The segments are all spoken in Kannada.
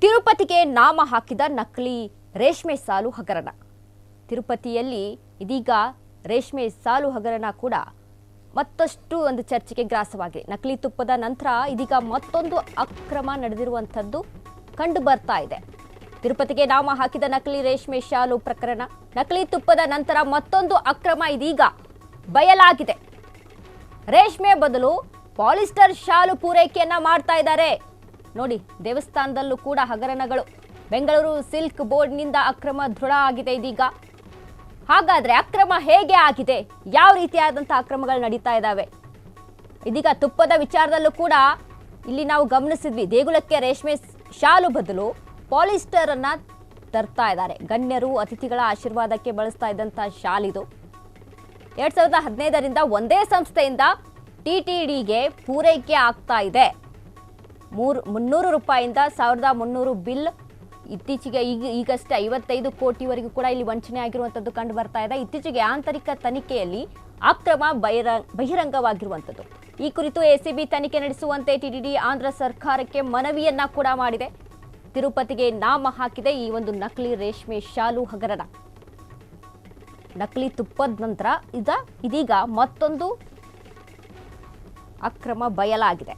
ತಿರುಪತಿಗೆ ನಾಮ ಹಾಕಿದ ನಕಲಿ ರೇಷ್ಮೆ ಸಾಲು ಹಗರಣ. ತಿರುಪತಿಯಲ್ಲಿ ಇದೀಗ ರೇಷ್ಮೆ ಸಾಲು ಹಗರಣ ಕೂಡ ಮತ್ತಷ್ಟು ಒಂದು ಚರ್ಚೆಗೆ ಗ್ರಾಸವಾಗಿದೆ. ನಕಲಿ ತುಪ್ಪದ ನಂತರ ಇದೀಗ ಮತ್ತೊಂದು ಅಕ್ರಮ ನಡೆದಿರುವಂಥದ್ದು ಕಂಡು ಬರ್ತಾ ಇದೆ. ತಿರುಪತಿಗೆ ನಾಮ ಹಾಕಿದ ನಕಲಿ ರೇಷ್ಮೆ ಶಾಲು ಪ್ರಕರಣ, ನಕಲಿ ತುಪ್ಪದ ನಂತರ ಮತ್ತೊಂದು ಅಕ್ರಮ ಇದೀಗ ಬಯಲಾಗಿದೆ. ರೇಷ್ಮೆ ಬದಲು ಪಾಲಿಸ್ಟರ್ ಶಾಲು ಪೂರೈಕೆಯನ್ನ ಮಾಡ್ತಾ ಇದ್ದಾರೆ. ನೋಡಿ, ದೇವಸ್ಥಾನದಲ್ಲೂ ಕೂಡ ಹಗರಣಗಳು. ಬೆಂಗಳೂರು ಸಿಲ್ಕ್ ಬೋರ್ಡ್ನಿಂದ ಅಕ್ರಮ ದೃಢ ಆಗಿದೆ ಇದೀಗ. ಹಾಗಾದ್ರೆ ಅಕ್ರಮ ಹೇಗೆ ಆಗಿದೆ, ಯಾವ ರೀತಿಯಾದಂತಹ ಅಕ್ರಮಗಳು ನಡೀತಾ ಇದ್ದಾವೆ? ಇದೀಗ ತುಪ್ಪದ ವಿಚಾರದಲ್ಲೂ ಕೂಡ ಇಲ್ಲಿ ನಾವು ಗಮನಿಸಿದ್ವಿ, ದೇಗುಲಕ್ಕೆ ರೇಷ್ಮೆ ಶಾಲು ಬದಲು ಪಾಲಿಸ್ಟರ್ ಅನ್ನ ತರ್ತಾ ಇದ್ದಾರೆ. ಗಣ್ಯರು ಅತಿಥಿಗಳ ಆಶೀರ್ವಾದಕ್ಕೆ ಬಳಸ್ತಾ ಇದ್ದಂತಹ ಶಾಲಿದು 2015ರಿಂದ ಒಂದೇ ಸಂಸ್ಥೆಯಿಂದ ಟಿಟಿಡಿಗೆ ಪೂರೈಕೆ ಆಗ್ತಾ ಇದೆ. 300 ರೂಪಾಯಿಂದ 1300 ಬಿಲ್. ಇತ್ತೀಚೆಗೆ ಈಗಷ್ಟೇ 55 ಕೋಟಿವರೆಗೂ ಕೂಡ ಇಲ್ಲಿ ವಂಚನೆ ಆಗಿರುವಂಥದ್ದು ಕಂಡು ಬರ್ತಾ ಇದೆ. ಇತ್ತೀಚೆಗೆ ಆಂತರಿಕ ತನಿಖೆಯಲ್ಲಿ ಅಕ್ರಮ ಬಹಿರಂಗವಾಗಿರುವಂಥದ್ದು. ಈ ಕುರಿತು ಎಸಿಬಿ ತನಿಖೆ ನಡೆಸುವಂತೆ ಟಿಟಿಡಿ ಆಂಧ್ರ ಸರ್ಕಾರಕ್ಕೆ ಮನವಿಯನ್ನ ಕೂಡ ಮಾಡಿದೆ. ತಿರುಪತಿಗೆ ನಾಮ ಹಾಕಿದೆ ಈ ಒಂದು ನಕಲಿ ರೇಷ್ಮೆ ಶಾಲು ಹಗರಣ. ನಕಲಿ ತುಪ್ಪದ ನಂತರ ಇದೀಗ ಮತ್ತೊಂದು ಅಕ್ರಮ ಬಯಲಾಗಿದೆ.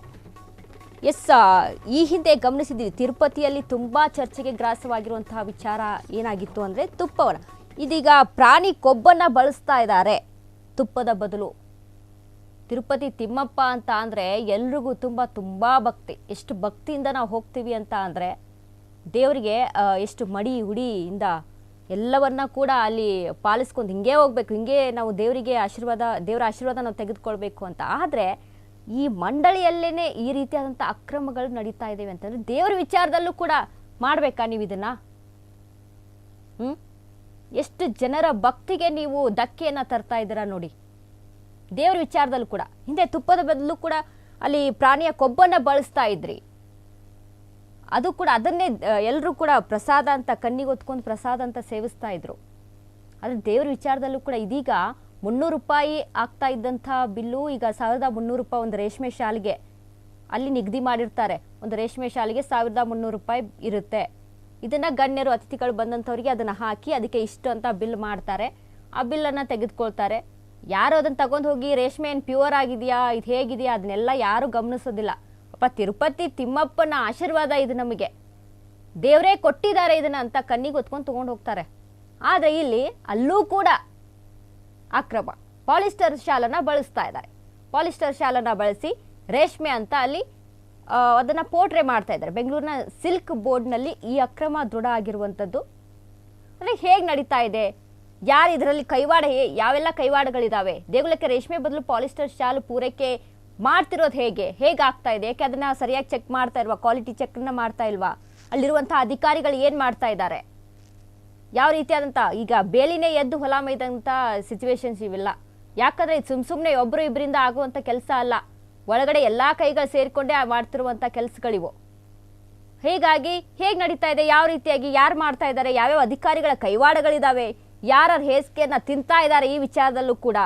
ಈ ಹಿಂದೆ ಗಮನಿಸಿದ್ದೀವಿ, ತಿರುಪತಿಯಲ್ಲಿ ತುಂಬಾ ಚರ್ಚೆಗೆ ಗ್ರಾಸವಾಗಿರುವಂತಹ ವಿಚಾರ ಏನಾಗಿತ್ತು ಅಂದ್ರೆ ತುಪ್ಪವನ್ನ ಇದೀಗ ಪ್ರಾಣಿ ಕೊಬ್ಬನ್ನ ಬಳಸ್ತಾ ಇದ್ದಾರೆ ತುಪ್ಪದ ಬದಲು. ತಿರುಪತಿ ತಿಮ್ಮಪ್ಪ ಅಂತ ಅಂದ್ರೆ ಎಲ್ರಿಗೂ ತುಂಬಾ ಭಕ್ತಿ. ಎಷ್ಟು ಭಕ್ತಿಯಿಂದ ನಾವು ಹೋಗ್ತೀವಿ ಅಂತ ಅಂದ್ರೆ ದೇವರಿಗೆ ಎಷ್ಟು ಮಡಿ ಹುಡಿಯಿಂದ ಎಲ್ಲವನ್ನ ಕೂಡ ಅಲ್ಲಿ ಪಾಲಿಸ್ಕೊಂಡು ಹಿಂಗೆ ಹೋಗ್ಬೇಕು, ಹಿಂಗೆ ನಾವು ದೇವರ ಆಶೀರ್ವಾದ ನಾವು ತೆಗೆದುಕೊಳ್ಬೇಕು ಅಂತ. ಆದರೆ ಈ ಮಂಡಳಿಯಲ್ಲೇನೆ ಈ ರೀತಿಯಾದಂಥ ಅಕ್ರಮಗಳು ನಡೀತಾ ಇದ್ದೇವೆ ಅಂತಂದ್ರೆ ದೇವರ ವಿಚಾರದಲ್ಲೂ ಕೂಡ ಮಾಡ್ಬೇಕಾ ನೀವು ಇದನ್ನ? ಎಷ್ಟು ಜನರ ಭಕ್ತಿಗೆ ನೀವು ಧಕ್ಕೆಯನ್ನ ತರ್ತಾ ಇದ್ದೀರಾ ನೋಡಿ. ದೇವರ ವಿಚಾರದಲ್ಲೂ ಕೂಡ ಹಿಂದೆ ತುಪ್ಪದ ಬದಲು ಕೂಡ ಅಲ್ಲಿ ಪ್ರಾಣಿಯ ಕೊಬ್ಬನ್ನ ಬಳಸ್ತಾ ಇದ್ರಿ. ಅದು ಕೂಡ ಅದನ್ನೇ ಎಲ್ಲರೂ ಕೂಡ ಪ್ರಸಾದ ಅಂತ ಕಣ್ಣಿಗೆ ಹೊತ್ಕೊಂಡು ಪ್ರಸಾದ ಅಂತ ಸೇವಿಸ್ತಾ ಇದ್ರು. ಆದರೆ ದೇವರ ವಿಚಾರದಲ್ಲೂ ಕೂಡ ಇದೀಗ 300 ರೂಪಾಯಿ ಆಗ್ತಾ ಇದ್ದಂಥ ಬಿಲ್ಲು ಈಗ 1300 ರೂಪಾಯಿ ಒಂದು ರೇಷ್ಮೆ ಶಾಲಿಗೆ ಅಲ್ಲಿ ನಿಗದಿ ಮಾಡಿರ್ತಾರೆ. ಒಂದು ರೇಷ್ಮೆ ಶಾಲಿಗೆ 1300 ರೂಪಾಯಿ ಇರುತ್ತೆ. ಇದನ್ನ ಗಣ್ಯರು ಅತಿಥಿಗಳು ಬಂದಂಥವ್ರಿಗೆ ಅದನ್ನ ಹಾಕಿ ಅದಕ್ಕೆ ಇಷ್ಟು ಅಂತ ಬಿಲ್ ಮಾಡ್ತಾರೆ. ಆ ಬಿಲ್ಲನ್ನು ತೆಗೆದುಕೊಳ್ತಾರೆ. ಯಾರು ಅದನ್ನು ತಗೊಂಡು ಹೋಗಿ ರೇಷ್ಮೆ ಏನು ಪ್ಯೂರ್ ಆಗಿದೆಯಾ, ಇದು ಹೇಗಿದೆಯಾ ಅದನ್ನೆಲ್ಲ ಯಾರು ಗಮನಿಸೋದಿಲ್ಲ. ಅಪ್ಪ ತಿರುಪತಿ ತಿಮ್ಮಪ್ಪನ ಆಶೀರ್ವಾದ ಇದು, ನಮಗೆ ದೇವರೇ ಕೊಟ್ಟಿದ್ದಾರೆ ಇದನ್ನ ಅಂತ ಕಣ್ಣಿಗೆ ಹೊತ್ಕೊಂಡು ತಗೊಂಡು ಹೋಗ್ತಾರೆ. ಆದರೆ ಇಲ್ಲಿ ಅಲ್ಲೂ ಕೂಡ ಅಕ್ರಮ. ಪಾಲಿಸ್ಟರ್ ಶಾಲನ್ನ ಬಳಸ್ತಾ ಇದ್ದಾರೆ. ಪಾಲಿಸ್ಟರ್ ಶಾಲನ್ನ ಬಳಸಿ ರೇಷ್ಮೆ ಅಂತ ಅಲ್ಲಿ ಅದನ್ನ ಪೋಟ್ರೆ ಮಾಡ್ತಾ ಇದ್ದಾರೆ. ಬೆಂಗಳೂರಿನ ಸಿಲ್ಕ್ ಬೋರ್ಡ್ನಲ್ಲಿ ಈ ಅಕ್ರಮ ದೃಢ ಆಗಿರುವಂಥದ್ದು. ಅಂದರೆ ಹೇಗೆ ನಡೀತಾ ಇದೆ, ಯಾರು ಇದರಲ್ಲಿ ಯಾವೆಲ್ಲ ಕೈವಾಡಗಳಿದಾವೆ? ದೇಗುಲಕ್ಕೆ ರೇಷ್ಮೆ ಬದಲು ಪಾಲಿಸ್ಟರ್ ಶಾಲು ಪೂರೈಕೆ ಮಾಡ್ತಿರೋದು ಹೇಗೆ ಆಗ್ತಾ ಇದೆ? ಯಾಕೆ ಅದನ್ನ ಸರಿಯಾಗಿ ಚೆಕ್ ಮಾಡ್ತಾ ಇಲ್ವಾ? ಕ್ವಾಲಿಟಿ ಚೆಕ್ನ ಮಾಡ್ತಾ ಇಲ್ವಾ? ಅಲ್ಲಿರುವಂತಹ ಅಧಿಕಾರಿಗಳು ಏನು ಮಾಡ್ತಾ ಇದ್ದಾರೆ? ಯಾವ ರೀತಿಯಾದಂಥ ಈಗ ಬೇಲಿನೇ ಎದ್ದು ಹೊಲ ಮೈದಂಥ ಸಿಚುವೇಶನ್ಸ್ ಇವೆಲ್ಲ. ಯಾಕಂದ್ರೆ ಇದು ಸುಮ್ಮನೆ ಒಬ್ಬರು ಇಬ್ಬರಿಂದ ಆಗುವಂಥ ಕೆಲಸ ಅಲ್ಲ. ಒಳಗಡೆ ಎಲ್ಲ ಕೈಗಳು ಸೇರಿಕೊಂಡೇ ಮಾಡ್ತಿರುವಂಥ ಕೆಲಸಗಳಿವು. ಹೀಗಾಗಿ ಹೇಗೆ ನಡೀತಾ ಇದೆ, ಯಾವ ರೀತಿಯಾಗಿ ಯಾರು ಮಾಡ್ತಾ ಇದ್ದಾರೆ, ಯಾವ್ಯಾವ ಅಧಿಕಾರಿಗಳ ಕೈವಾಡಗಳಿದಾವೆ, ಯಾರ ಹೇಸಿಗೆಯನ್ನ ತಿಂತಾ ಇದ್ದಾರೆ, ಈ ವಿಚಾರದಲ್ಲೂ ಕೂಡ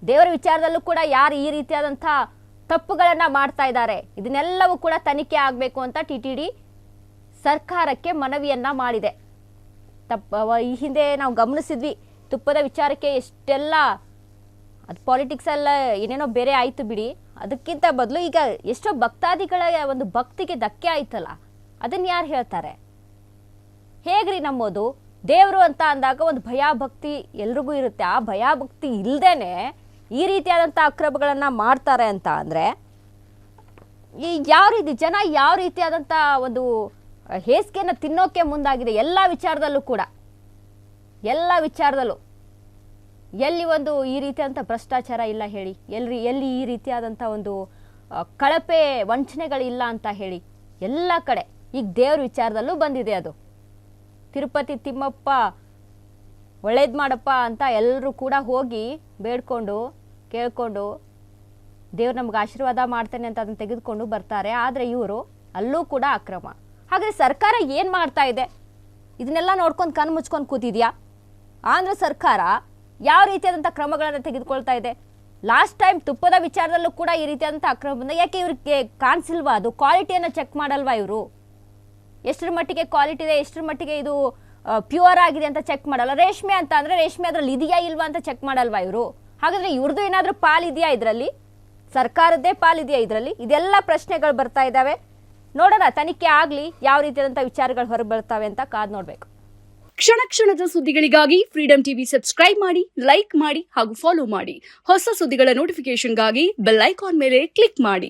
ದೇವರ ವಿಚಾರದಲ್ಲೂ ಕೂಡ ಯಾರು ಈ ರೀತಿಯಾದಂಥ ತಪ್ಪುಗಳನ್ನ ಮಾಡ್ತಾ ಇದ್ದಾರೆ, ಇದನ್ನೆಲ್ಲವೂ ಕೂಡ ತನಿಖೆ ಆಗಬೇಕು ಅಂತ ಟಿಟಿಡಿ ಸರ್ಕಾರಕ್ಕೆ ಮನವಿಯನ್ನ ಮಾಡಿದೆ. ಈ ಹಿಂದೆ ನಾವು ಗಮನಿಸಿದ್ವಿ, ತುಪ್ಪದ ವಿಚಾರಕ್ಕೆ ಎಷ್ಟೆಲ್ಲ ಅದು ಪಾಲಿಟಿಕ್ಸ್ ಎಲ್ಲ ಏನೇನೋ ಬೇರೆ ಆಯ್ತು ಬಿಡಿ. ಅದಕ್ಕಿಂತ ಬದಲು ಈಗ ಎಷ್ಟೋ ಭಕ್ತಾದಿಗಳ ಒಂದು ಭಕ್ತಿಗೆ ಧಕ್ಕೆ ಆಯ್ತಲ್ಲ, ಅದನ್ನ ಯಾರು ಹೇಳ್ತಾರೆ? ಹೇಗ್ರಿ ನಂಬೋದು? ದೇವರು ಅಂತ ಅಂದಾಗ ಒಂದು ಭಯಭಕ್ತಿ ಎಲ್ರಿಗೂ ಇರುತ್ತೆ. ಆ ಭಯಭಕ್ತಿ ಇಲ್ಲದೇನೆ ಈ ರೀತಿಯಾದಂಥ ಅಕ್ರಮಗಳನ್ನ ಮಾಡ್ತಾರೆ ಅಂತ ಅಂದ್ರೆ ಈ ಜನ ಯಾವ ರೀತಿಯಾದಂಥ ಒಂದು ಹೇಸಿಗೆಯನ್ನು ತಿನ್ನೋಕೆ ಮುಂದಾಗಿದೆ. ಎಲ್ಲ ವಿಚಾರದಲ್ಲೂ ಎಲ್ಲಿ ಒಂದು ಈ ರೀತಿಯಾದಂಥ ಭ್ರಷ್ಟಾಚಾರ ಇಲ್ಲ ಹೇಳಿ? ಎಲ್ಲಿ ಈ ರೀತಿಯಾದಂಥ ಒಂದು ಕಳಪೆ ವಂಚನೆಗಳಿಲ್ಲ ಅಂತ ಹೇಳಿ? ಎಲ್ಲ ಕಡೆ ಈಗ ದೇವ್ರ ವಿಚಾರದಲ್ಲೂ ಬಂದಿದೆ ಅದು. ತಿರುಪತಿ ತಿಮ್ಮಪ್ಪ ಒಳ್ಳೇದು ಮಾಡಪ್ಪ ಅಂತ ಎಲ್ಲರೂ ಕೂಡ ಹೋಗಿ ಬೇಡ್ಕೊಂಡು ಕೇಳ್ಕೊಂಡು ದೇವ್ರು ನಮ್ಗೆ ಆಶೀರ್ವಾದ ಮಾಡ್ತಾನೆ ಅಂತ ಅದನ್ನು ತೆಗೆದುಕೊಂಡು ಬರ್ತಾರೆ. ಆದರೆ ಇವರು ಅಲ್ಲೂ ಕೂಡ ಅಕ್ರಮ. ಹಾಗಾದರೆ ಸರ್ಕಾರ ಏನು ಮಾಡ್ತಾ ಇದೆ? ಇದನ್ನೆಲ್ಲ ನೋಡ್ಕೊಂಡು ಕಣ್ಣು ಮುಚ್ಕೊಂಡು ಕೂತಿದ್ಯಾ? ಆಂಧ್ರ ಸರ್ಕಾರ ಯಾವ ರೀತಿಯಾದಂಥ ಕ್ರಮಗಳನ್ನು ತೆಗೆದುಕೊಳ್ತಾ ಇದೆ? ಲಾಸ್ಟ್ ಟೈಮ್ ತುಪ್ಪದ ವಿಚಾರದಲ್ಲೂ ಕೂಡ ಈ ರೀತಿಯಾದಂಥ ಅಕ್ರಮ ಬಂದ. ಯಾಕೆ ಇವ್ರಿಗೆ ಕಾಣಿಸಿಲ್ವಾ? ಅದು ಕ್ವಾಲಿಟಿಯನ್ನು ಚೆಕ್ ಮಾಡಲ್ವಾ ಇವರು? ಎಷ್ಟರ ಮಟ್ಟಿಗೆ ಕ್ವಾಲಿಟಿ ಇದೆ, ಎಷ್ಟರ ಮಟ್ಟಿಗೆ ಇದು ಪ್ಯೂರ್ ಆಗಿದೆ ಅಂತ ಚೆಕ್ ಮಾಡಲ್ಲ. ರೇಷ್ಮೆ ಅಂತ ಅಂದ್ರೆ ರೇಷ್ಮೆ ಅದ್ರಲ್ಲಿ ಇದೆಯಾ ಇಲ್ವಾ ಅಂತ ಚೆಕ್ ಮಾಡಲ್ವಾ ಇವರು? ಹಾಗಾದ್ರೆ ಇವ್ರದ್ದು ಏನಾದ್ರೂ ಪಾಲಿದೆಯಾ ಇದರಲ್ಲಿ? ಸರ್ಕಾರದ್ದೇ ಪಾಲಿದೆಯಾ ಇದರಲ್ಲಿ? ಇದೆಲ್ಲ ಪ್ರಶ್ನೆಗಳು ಬರ್ತಾ ಇದ್ದಾವೆ. ನೋಡೋಣ, ತನಿಖೆ ಆಗ್ಲಿ, ಯಾವ ರೀತಿಯಾದಂಥ ವಿಚಾರಗಳು ಹೊರಗೆ ಬರ್ತಾವೆ ಅಂತ ಕಾದ್ ನೋಡ್ಬೇಕು. ಕ್ಷಣ ಕ್ಷಣದ ಸುದ್ದಿಗಳಿಗಾಗಿ ಫ್ರೀಡಂ ಟಿವಿ ಸಬ್ಸ್ಕ್ರೈಬ್ ಮಾಡಿ, ಲೈಕ್ ಮಾಡಿ ಹಾಗೂ ಫಾಲೋ ಮಾಡಿ. ಹೊಸ ಸುದ್ದಿಗಳ ನೋಟಿಫಿಕೇಶನ್ಗಾಗಿ ಬೆಲ್ ಐಕಾನ್ ಮೇಲೆ ಕ್ಲಿಕ್ ಮಾಡಿ.